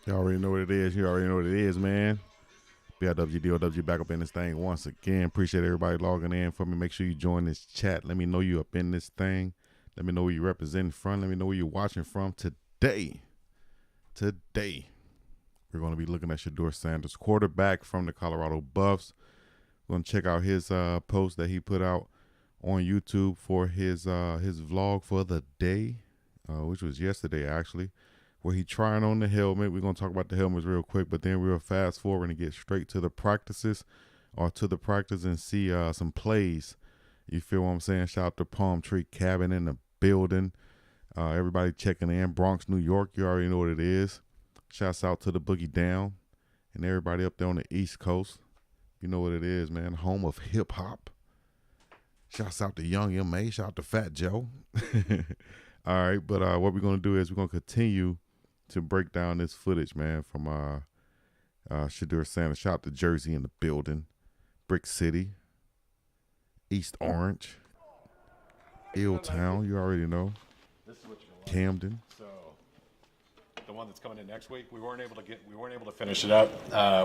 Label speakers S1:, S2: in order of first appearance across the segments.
S1: You already know what it is. You already know what it is, man. BIWDOW back up in this thing once again. Appreciate everybody logging in for me. Make sure you join this chat. Let me know you up in this thing. Let me know where you representing from. Let me know where you're watching from today. We're going to be looking at Shedeur Sanders, quarterback from the Colorado Buffs. We're going to check out his post that he put out on YouTube for his vlog for the day, which was yesterday actually, where he trying on the helmet. We're going to talk about the helmets real quick, but then we'll fast forward and get straight to the practices or to the practice and see some plays. You feel what I'm saying? Shout out to Palm Tree Cabin in the building. Everybody checking in. Bronx, New York. You already know what it is. Shouts out to the Boogie Down and everybody up there on the East Coast. You know what it is, man. Home of hip hop. Shouts out to Young M.A. Shout out to Fat Joe. All right, but what we're going to do is we're going to continue to break down this footage, man, from Shedeur Sanders. Shout out to Jersey in the building. Brick City. East Orange. Illtown, you already know.
S2: This is what you're gonna like.
S1: Camden.
S2: So the one that's coming in next week, we weren't able to finish it up.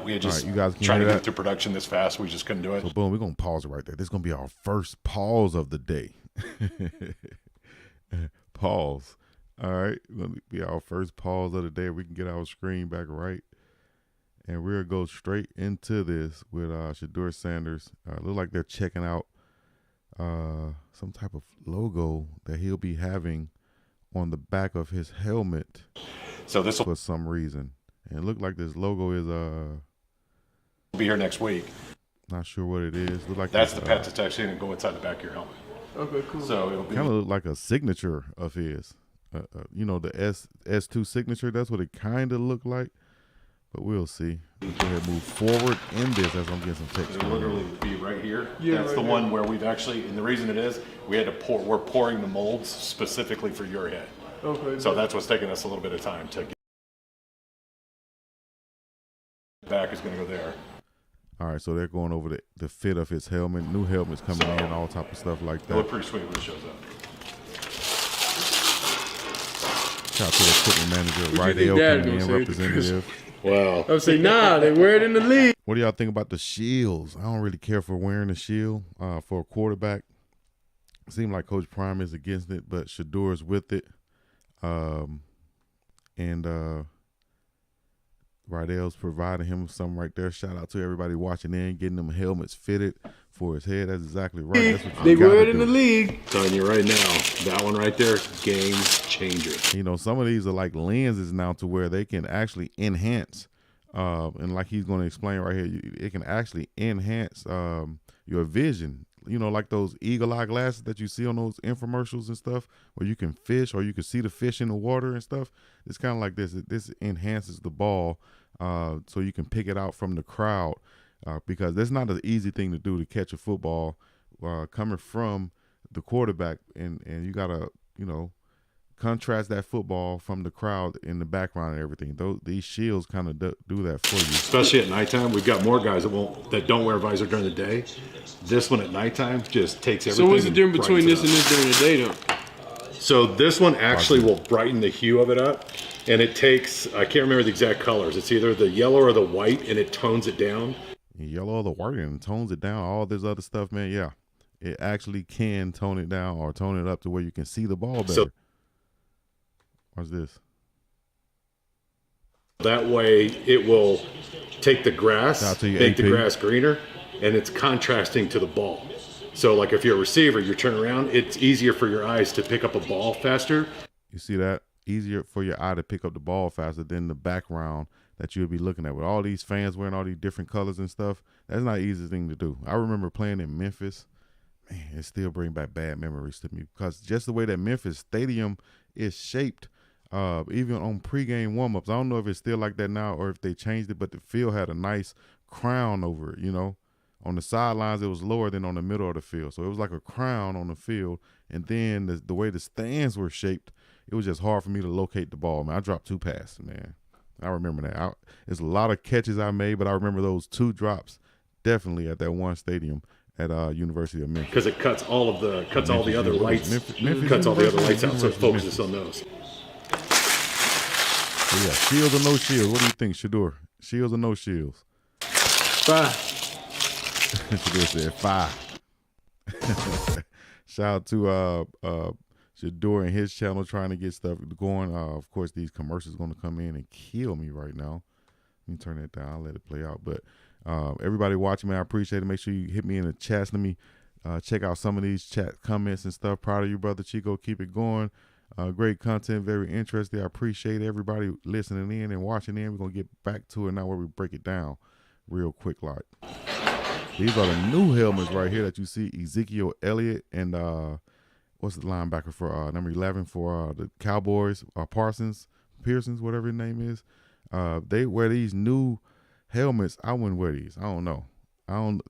S2: We had just
S1: you guys can
S2: trying to
S1: hear
S2: get
S1: that?
S2: through production this fast. We just couldn't do it.
S1: So boom, we're going to pause it right there. This is going to be our first pause of the day. Pause. All right. Going to be our first pause of the day. We can get our screen back right. And we'll go straight into this with Shedeur Sanders. Look like they're checking out some type of logo that he'll be having on the back of his helmet.
S2: So this will
S1: For some reason. And it looked like this logo is
S2: be here next week.
S1: not sure what it is. Look like
S2: That's the pet detection and go inside the back of your helmet.
S3: Okay, cool.
S2: So it'll be
S1: kind of look like a signature of his. You know, the S2 signature. That's what it kind of looked like. But we'll see. Go ahead and move forward in this as I'm getting some text.
S2: it'll
S1: going on.
S2: literally be right here.
S3: Yeah,
S2: That's
S3: right
S2: the
S3: here.
S2: one where we've actually, and the reason it is, we're pouring the molds specifically for your head.
S3: Okay.
S2: So that's what's taking us a little bit of time to get. Back is going to go there.
S1: All right, so they're going over the fit of his helmet. New helmets coming in, all type of stuff like
S2: It'll look
S1: that.
S2: pretty sweet when it shows up.
S1: Shout out to the equipment manager,
S3: you
S1: Right
S3: think
S1: L
S3: Dad's
S1: coming in,
S3: gonna say to
S1: representative.
S2: Wow.
S3: I would say, nah, they wear it in the league.
S1: What do y'all think about the shields? I don't really care for wearing a shield for a quarterback. It seemed like Coach Prime is against it, but Shedeur is with it. Rydell's providing him some right there. Shout out to everybody watching in, getting them helmets fitted for his head. That's exactly right. That's what
S3: They
S1: you gotta
S3: wear it in
S1: do.
S3: the league.
S2: Telling you right now, that one right there, game changer.
S1: You know, some of these are like lenses now to where they can actually enhance. And like he's going to explain right here, it can actually enhance your vision. You know, like those eagle eye glasses that you see on those infomercials and stuff, where you can fish or you can see the fish in the water and stuff. It's kind of like this. This enhances the ball so you can pick it out from the crowd because that's not an easy thing to do, to catch a football coming from the quarterback. And you got to, you know, contrast that football from the crowd in the background and everything. These shields kind of do that for you.
S2: Especially at nighttime, we've got more guys that don't wear a visor during the day. This one at nighttime just takes everything.
S3: So what's the difference between this and
S2: brightens
S3: this during the day, though?
S2: it up. So this one actually will brighten the hue of it up, and it takes, I can't remember the exact colors. It's either the yellow or the white, and it tones it down.
S1: Yellow or the white and tones it down. All this other stuff, man. Yeah, it actually can tone it down or tone it up to where you can see the ball better.
S2: So
S1: What's this?
S2: that way it will take the
S1: Shout out
S2: grass,
S1: to you,
S2: make the
S1: AP.
S2: grass greener, and it's contrasting to the ball. So like if you're a receiver, you turn around, it's easier for your eyes to pick up a ball faster.
S1: You see that? Easier for your eye to pick up the ball faster than the background that you'll be looking at. With all these fans wearing all these different colors and stuff, that's not an easy thing to do. I remember playing in Memphis. Man, it still brings back bad memories to me because just the way that Memphis Stadium is shaped, even on pregame warm-ups, I don't know if it's still like that now or if they changed it, but the field had a nice crown over it, you know. On the sidelines, it was lower than on the middle of the field. So it was like a crown on the field. And then the way the stands were shaped, it was just hard for me to locate the ball. Man, I dropped 2 passes, man. I remember that. There's a lot of catches I made, but I remember those 2 drops definitely at that one stadium. at University of Memphis.
S2: Because it cuts all of the all the other lights,
S1: Memphis
S2: cuts all the other lights out, so it
S1: University
S2: focuses on those.
S1: So yeah, shields or no shields? What do you think, Shedeur? Shields or no shields?
S3: 5.
S1: Shedeur said 5. Shout out to Shedeur and his channel trying to get stuff going. Of course, these commercials going to come in and kill me right now. Let me turn that down. I'll let it play out. But everybody watching, man, I appreciate it. Make sure you hit me in the chats. Let me check out some of these chat comments and stuff. Proud of you, brother Chico. Keep it going. Great content, very interesting. I appreciate everybody listening in and watching in. We're going to get back to it now where we break it down real quick. Like, these are the new helmets right here that you see. Ezekiel Elliott and what's the linebacker for number 11 for the Cowboys, Pearsons, whatever his name is. They wear these new helmets. I wouldn't wear these. I don't know.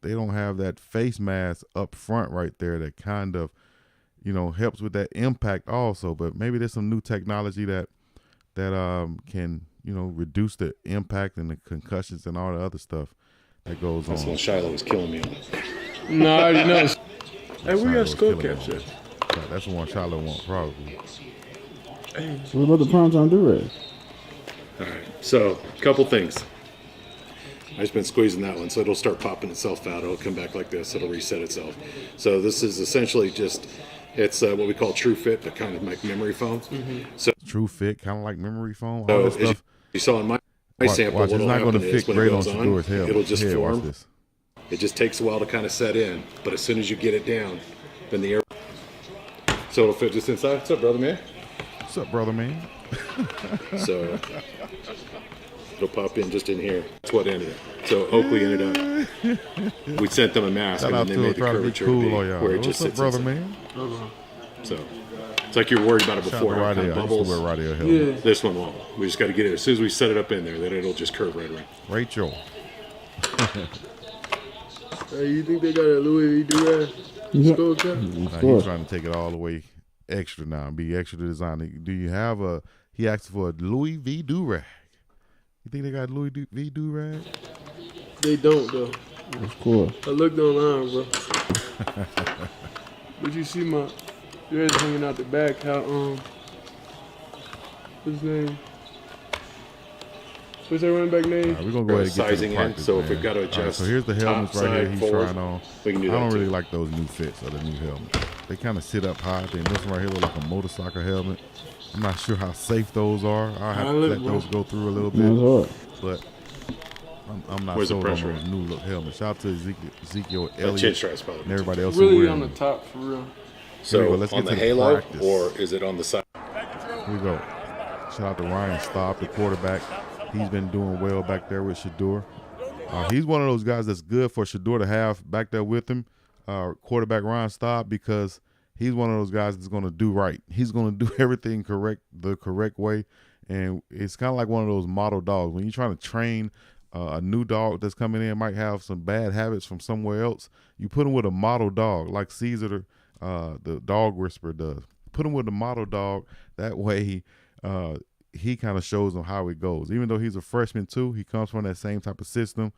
S1: They don't have that face mask up front right there that kind of, helps with that impact also. But maybe there's some new technology that can, reduce the impact and the concussions and all the other stuff that goes on.
S2: That's what Shiloh was killing me on.
S3: No, I already know. Hey, we got skull caps at?
S1: That's the one Shiloh wants, probably.
S3: Hey.
S4: What about the primetime do-rag?
S2: All right, so a couple things. I've just been squeezing that one, so it'll start popping itself out. It'll come back like this. It'll reset itself. So this is essentially just, it's what we call true fit, but kind of like memory foam. So
S1: True fit, kind of like memory foam. All
S2: so
S1: this stuff.
S2: you saw in my sample,
S1: Watch, it's
S2: what'll
S1: not going
S2: happen
S1: to
S2: is
S1: fit
S2: when it
S1: great on
S2: goes on,
S1: Shedeur's head.
S2: it'll just
S1: Watch
S2: form.
S1: this.
S2: It just takes a while to kind of set in, but as soon as you get it down, then the air. So it'll fit just inside. What's up, brother man?
S1: What's up, brother man?
S2: So it'll pop in just in here. That's what ended it. So Oakley ended up. We sent them a mask,
S1: Shout
S2: and
S1: out
S2: then
S1: to
S2: they
S1: it,
S2: made the
S1: try to be
S2: curvature
S1: cool
S2: be
S1: on y'all.
S2: where it
S1: What's
S2: just
S1: up,
S2: sits
S1: brother
S2: inside.
S1: man?
S2: So it's like you're worried about it
S1: Shout out
S2: before.
S1: to
S2: It kind of
S1: Rodeo. I used to
S2: bubbles.
S1: wear Rodeo helmet.
S3: Yeah.
S2: This one won't. We just got to get it as soon as we set it up in there. Then it'll just curve right around.
S1: Rachel.
S3: Hey, you think they got a Louis V do-rag?
S4: Yeah.
S3: Skull cap?
S1: He's trying to take it all the way extra now and be extra design. Do you have he asked for a Louis V do-rag. You think they got Louis V do-rag?
S3: They don't, though.
S4: Of course.
S3: I looked online, bro. But you see my dress hanging out the back. How, what's his name? What's that running back name?
S1: We're going to go ahead and get to
S2: Sizing
S1: the
S2: in,
S1: practice,
S2: so if
S1: man.
S2: we've got to
S1: All right,
S2: adjust
S1: so here's the helmets
S2: top,
S1: right here
S2: side,
S1: he's
S2: forward,
S1: trying on.
S2: we can do
S1: I
S2: that
S1: don't
S2: too.
S1: really like those new fits of the new helmets. They kind of sit up high. Then this one right here look like a motorcycle helmet. I'm not sure how safe those are. I'll have to let those go through a little bit.
S4: That's hard.
S1: But I'm not
S2: Where's the
S1: sold on
S2: pressure
S1: those
S2: at?
S1: new look helmets. Shout out to Ezekiel
S2: Chin
S1: Elliott
S2: stripes probably.
S1: and everybody else who
S3: Really
S1: wearing
S3: on the
S1: them.
S3: top, for real.
S2: So
S1: Here we go. Let's
S2: on
S1: get
S2: the
S1: to the
S2: halo,
S1: practice.
S2: or is it on the side?
S1: Here we go. Shout out to Ryan Staub, the quarterback. He's been doing well back there with Shedeur. He's one of those guys that's good for Shedeur to have back there with him, quarterback Ryan Staub, because he's one of those guys that's going to do right. He's going to do everything the correct way, and it's kind of like one of those model dogs. When you're trying to train a new dog that's coming in, might have some bad habits from somewhere else, you put him with a model dog like Caesar, the dog whisperer, does. Put him with a model dog. That way he kind of shows them how it goes. Even though he's a freshman too, he comes from that same type of system.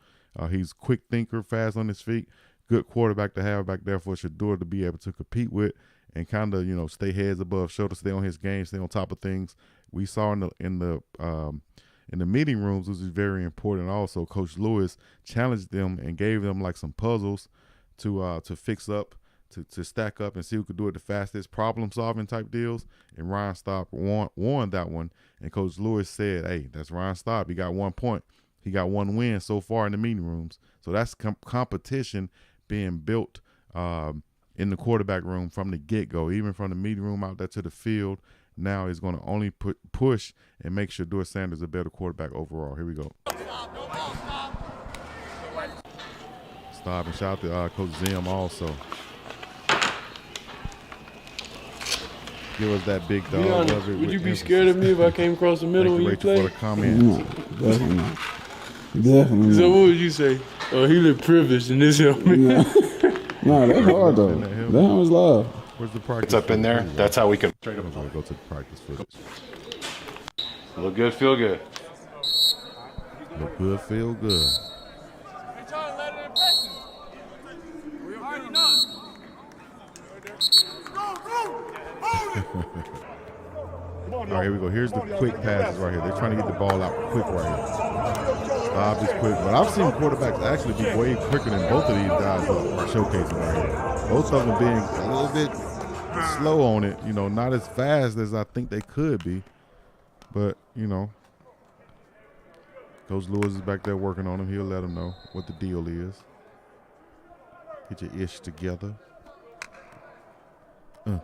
S1: He's quick thinker, fast on his feet, good quarterback to have back there for Shedeur to be able to compete with and kind of, stay heads above shoulders, stay on his game, stay on top of things. We saw in the meeting rooms, which is very important also, Coach Lewis challenged them and gave them like some puzzles to fix up, to stack up and see who could do it the fastest, problem solving type deals. And Ryan Staub won that one. And Coach Lewis said, hey, that's Ryan Staub. He got 1 point. He got one win so far in the meeting rooms. So that's competition being built in the quarterback room from the get-go, even from the meeting room out there to the field. Now is going to only push and make sure Shedeur Sanders a better quarterback overall. Here we go. Stop and shout out to Coach Zim also. Give us that big dog.
S3: Be honest, would you be scared of me if I came across the middle when you
S1: Rachel for
S3: play?
S1: the comment.
S4: No, definitely not. Definitely
S3: So
S4: not.
S3: what would you say? Oh, he look privileged in this helmet.
S4: Nah, that's hard though. That helmet's live.
S1: Where's the practice?
S2: It's up in there. That's how we can straight up.
S1: Go to the practice footage.
S2: Look good, feel good.
S1: Look good, feel good. All right, here we go. Here's the quick passes right here. They're trying to get the ball out quick right here. Stop is quick. But I've seen quarterbacks actually be way quicker than both of these guys are showcasing right here. Both of them being a little bit slow on it, you know, not as fast as I think they could be. But, you know, Coach Lewis is back there working on him. He'll let him know what the deal is. Get your ish together.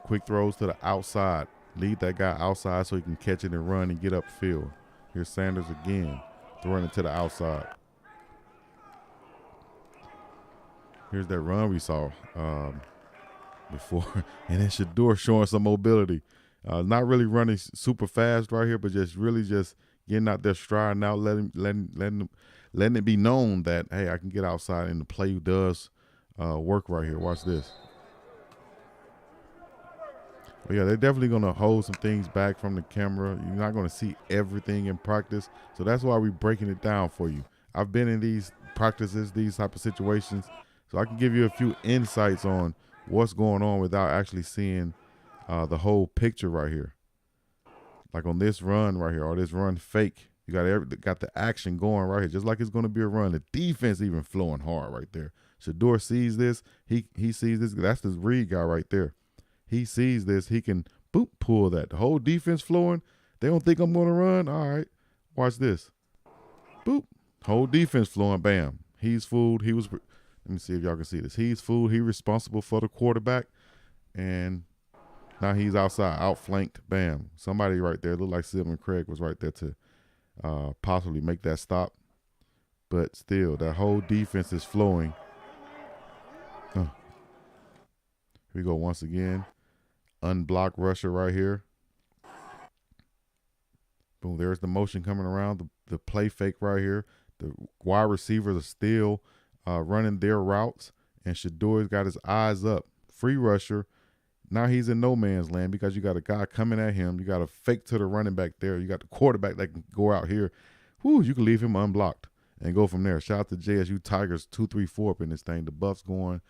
S1: Quick throws to the outside. Lead that guy outside so he can catch it and run and get upfield. Here's Sanders again, throwing it to the outside. Here's that run we saw before. And then Shedeur showing some mobility. Not really running super fast right here, but just getting out there, striding out, letting it be known that, hey, I can get outside and the play does work right here. Watch this. But yeah, they're definitely going to hold some things back from the camera. You're not going to see everything in practice. So that's why we're breaking it down for you. I've been in these practices, these type of situations, so I can give you a few insights on what's going on without actually seeing the whole picture right here. Like on this run right here, or this run fake, you got the action going right here, just like it's going to be a run. The defense even flowing hard right there. Shedeur sees this. He sees this. That's this Reed guy right there. He sees this. He can, boop, pull that. The whole defense flowing. They don't think I'm going to run. All right. Watch this. Boop. Whole defense flowing. Bam. He's fooled. Let me see if y'all can see this. He's fooled. He's responsible for the quarterback. And now he's outside, outflanked. Bam. Somebody right there, looked like Sylvan Craig was right there to possibly make that stop. But still, that whole defense is flowing. Here we go once again. Unblocked rusher right here. Boom, there's the motion coming around, the play fake right here. The wide receivers are still running their routes, and Shedeur's got his eyes up. Free rusher. Now he's in no man's land because you got a guy coming at him. You got a fake to the running back there. You got the quarterback that can go out here. Whoo, you can leave him unblocked and go from there. Shout out to JSU Tigers 2-3-4 up in this thing. The Buffs going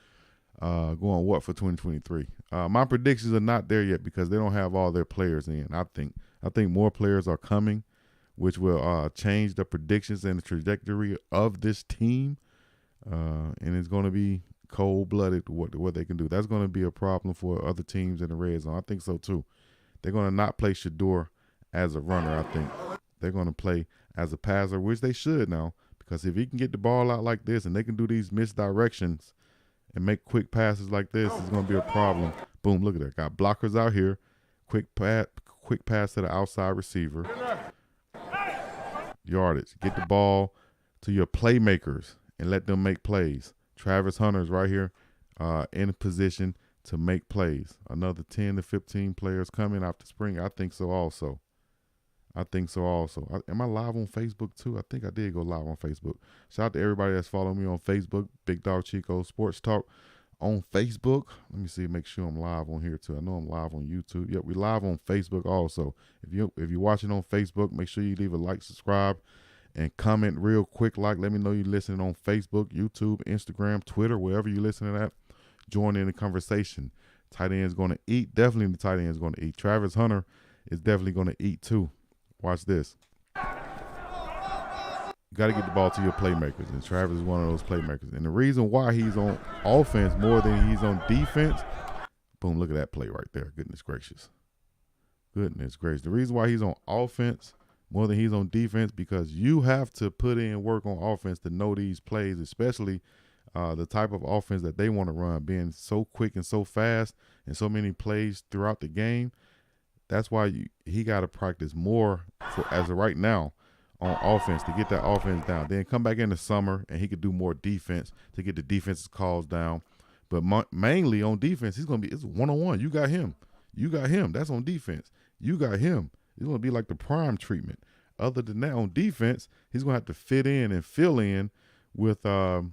S1: what for 2023? My predictions are not there yet because they don't have all their players in. I think more players are coming, which will change the predictions and the trajectory of this team. And it's going to be cold-blooded what they can do. That's going to be a problem for other teams in the red zone. I think so too. They're going to not play Shedeur as a runner. I think they're going to play as a passer, which they should now, because if he can get the ball out like this and they can do these misdirections and make quick passes like this, it's going to be a problem. Boom, look at that. Got blockers out here. Quick pass to the outside receiver. Yardage. Get the ball to your playmakers and let them make plays. Travis Hunter's right here in a position to make plays. Another 10 to 15 players coming after spring. I think so also. Am I live on Facebook too? I think I did go live on Facebook. Shout out to everybody that's following me on Facebook. Big Dog Chico Sports Talk on Facebook. Let me see, make sure I'm live on here too. I know I'm live on YouTube. Yep, we live on Facebook also. If you're watching on Facebook, make sure you leave a like, subscribe, and comment real quick. Let me know you're listening on Facebook, YouTube, Instagram, Twitter, wherever you're listening at. Join in the conversation. Tight end is going to eat. Definitely the tight end is going to eat. Travis Hunter is definitely going to eat too. Watch this. You got to get the ball to your playmakers, and Travis is one of those playmakers. And the reason why he's on offense more than he's on defense, boom, look at that play right there. Goodness gracious. The reason why he's on offense more than he's on defense, because you have to put in work on offense to know these plays, especially the type of offense that they want to run, being so quick and so fast and so many plays throughout the game. That's why he got to practice more as of right now on offense to get that offense down. Then come back in the summer and he could do more defense to get the defense's calls down. But mainly on defense, it's one-on-one. You got him. That's on defense. You got him. It's going to be like the prime treatment. Other than that, on defense, he's going to have to fit in and fill in with the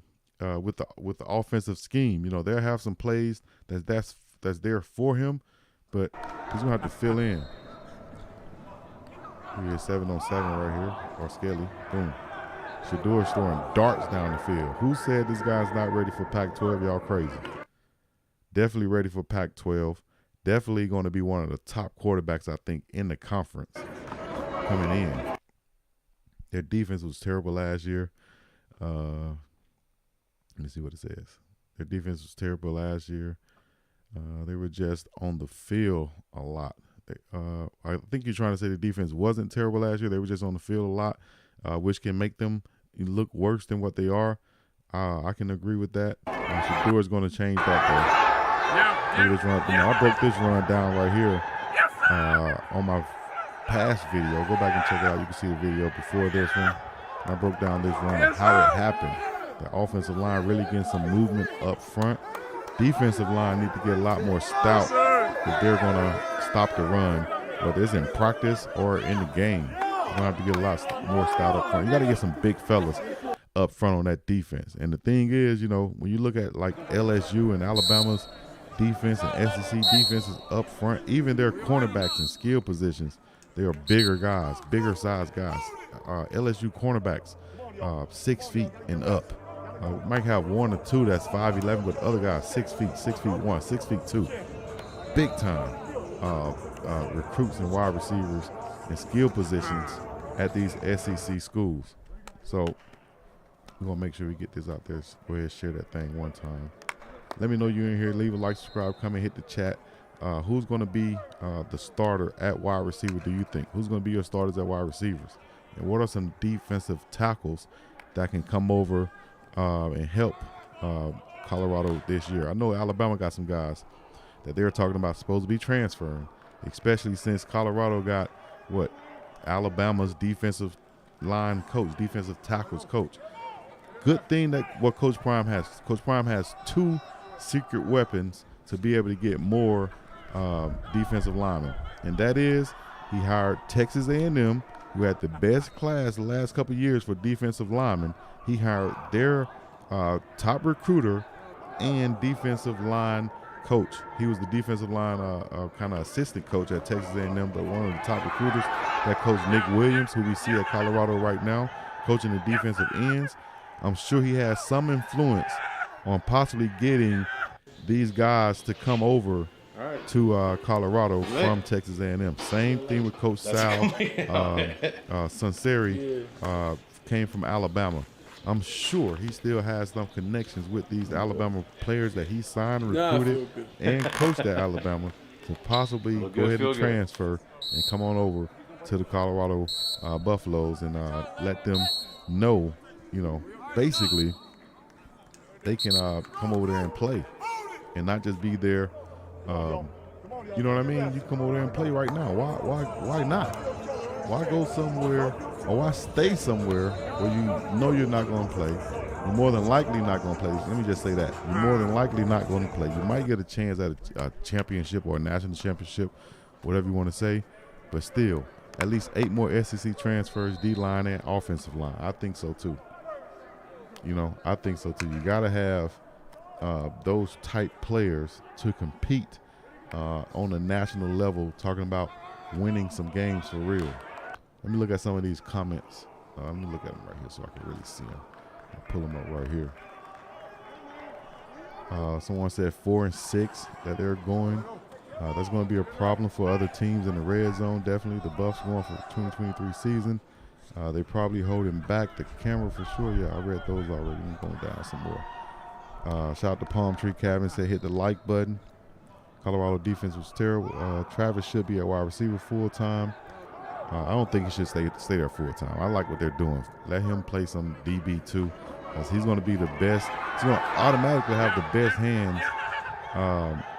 S1: offensive scheme. You know, they'll have some plays that's there for him, but he's going to have to fill in. Here's 7-on-7 right here, or Skelly. Boom. Shedeur's throwing darts down the field. Who said this guy's not ready for Pac-12? Y'all crazy. Definitely ready for Pac-12. Definitely going to be one of the top quarterbacks, I think, in the conference coming in. Their defense was terrible last year. Let me see what it says. Their defense was terrible last year. They were just on the field a lot. I think you're trying to say the defense wasn't terrible last year. They were just on the field a lot, which can make them look worse than what they are. I can agree with that. Shedeur is going to change that, though. This run, I broke this run down right here on my past video. Go back and check it out. You can see the video before this one. I broke down this run and how it happened. The offensive line really getting some movement up front. Defensive line need to get a lot more stout if they're going to stop the run, whether it's in practice or in the game. You're going to have to get a lot more stout up front. You got to get some big fellas up front on that defense. And the thing is, you know, when you look at like LSU and Alabama's defense and SEC defenses up front, even their cornerbacks and skill positions, they are bigger guys, bigger size guys. LSU cornerbacks, 6 feet and up. Might have 1 or 2 that's 5'11", but other guys 6 feet, 6'1", 6 feet 2. Big time recruits and wide receivers and skill positions at these SEC schools. So we're gonna make sure we get this out there. Go ahead and share that thing one time. Let me know you're in here. Leave a like, subscribe, come and hit the chat. Who's going to be the starter at wide receiver, do you think? Who's going to be your starters at wide receivers? And what are some defensive tackles that can come over and help Colorado this year? I know Alabama got some guys that they're talking about supposed to be transferring, especially since Colorado got, Alabama's defensive line coach, defensive tackles coach. Good thing that what Coach Prime has. Coach Prime has 2 secret weapons to be able to get more defensive linemen, and that is he hired Texas A&M, who had the best class the last couple of years for defensive linemen. He hired their top recruiter and defensive line coach. He was the defensive line kind of assistant coach at Texas A&M, but one of the top recruiters, that coach Nick Williams, who we see at Colorado right now, coaching the defensive ends. I'm sure he has some influence on possibly getting these guys to come over to Colorado from Texas A&M. Same thing with Coach Sal Sunseri, came from Alabama. I'm sure he still has some connections with these Alabama players that he signed, recruited, and coached at Alabama to possibly go ahead and transfer and come on over to the Colorado Buffaloes and let them know, basically they can come over there and play and not just be there. You know what I mean? You come over there and play right now. Why not? Why go somewhere or why stay somewhere where you know you're not going to play? You're more than likely not going to play. Let me just say that. You're more than likely not going to play. You might get a chance at a championship or a national championship, whatever you want to say, but still, at least 8 more SEC transfers, D-line and offensive line. I think so too. I think so too. You got to have those type players to compete on a national level, talking about winning some games for real. Let me look at some of these comments. Let me look at them right here so I can really see them. I'll pull them up right here. Someone said 4 and 6 that they're going. That's going to be a problem for other teams in the red zone. Definitely the Buffs going for the 2023 season. They probably holding back the camera for sure. Yeah, I read those already. I'm going down some more. Shout out to Palm Tree Cabin, said hit the like button. Colorado defense was terrible. Travis should be at wide receiver full time. I don't think he should stay there full time. I like what they're doing. Let him play some DB too, because he's going to be the best. He's going to automatically have the best hands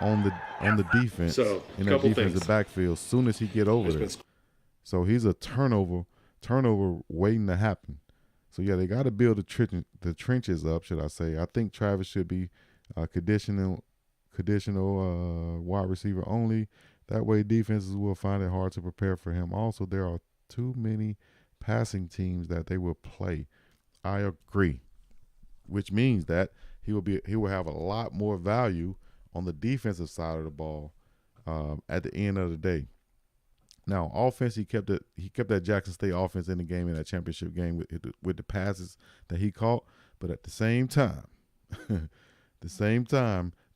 S1: on the defense in that defensive backfield as soon as he get over there. So he's a turnover waiting to happen. So yeah, they got to build the trenches up, should I say? I think Travis should be conditional wide receiver only. That way defenses will find it hard to prepare for him. Also, there are too many passing teams that they will play. I agree, which means that he will have a lot more value on the defensive side of the ball at the end of the day. Now, offense, he kept that Jackson State offense in the game, in that championship game with the passes that he caught. But at the same time,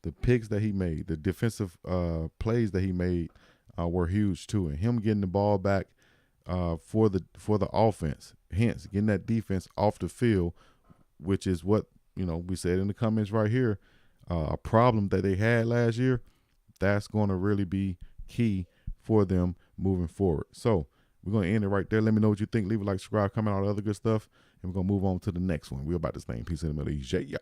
S1: the picks that he made, the defensive plays that he made were huge too. And him getting the ball back for the offense, hence getting that defense off the field, which is what we said in the comments right here, a problem that they had last year. That's going to really be key for them moving forward. So we're going to end it right there. Let me know what you think. Leave a like, subscribe, comment, all the other good stuff. And we're going to move on to the next one. We're about this thing. Peace in the middle. Yeah.